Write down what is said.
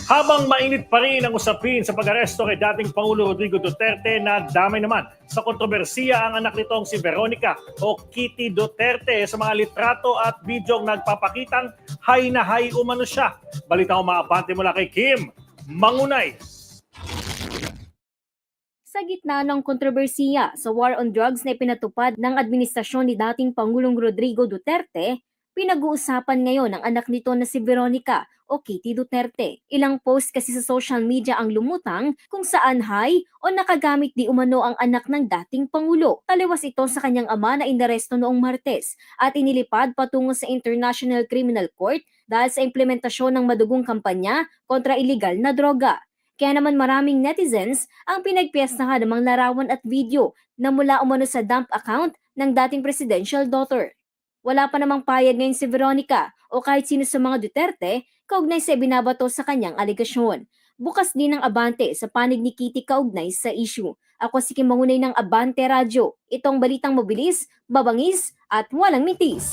Habang mainit pa rin ang usapin sa pag-aresto kay dating Pangulo Rodrigo Duterte, na damay naman sa kontrobersiya ang anak nitong si Veronica o Kitty Duterte sa mga litrato at bidyong nagpapakitang hay na hay umano siya. Balita ko maabante mula kay Kim Mangunay. Sa gitna ng kontrobersiya sa war on drugs na ipinatupad ng administrasyon ni dating Pangulong Rodrigo Duterte, pinag-uusapan ngayon ang anak nito na si Veronica o Kitty Duterte. Ilang post kasi sa social media ang lumutang kung saan high o nakagamit di umano ang anak ng dating Pangulo. Taliwas ito sa kanyang ama na inaresto noong Martes at inilipad patungo sa International Criminal Court dahil sa implementasyon ng madugong kampanya kontra iligal na droga. Kaya naman maraming netizens ang pinagpiyastahan ng mga larawan at video na mula umano sa dump account ng dating presidential daughter. Wala pa namang payag ngayon si Veronica o kahit sino sa mga Duterte kaugnay sa ibinabato sa kanyang aligasyon. Bukas din ang abante sa panig ni Kitty kaugnay sa issue. Ako si Kim Mangunay ng Abante Radyo. Itong balitang mabilis, mabangis at walang mitis.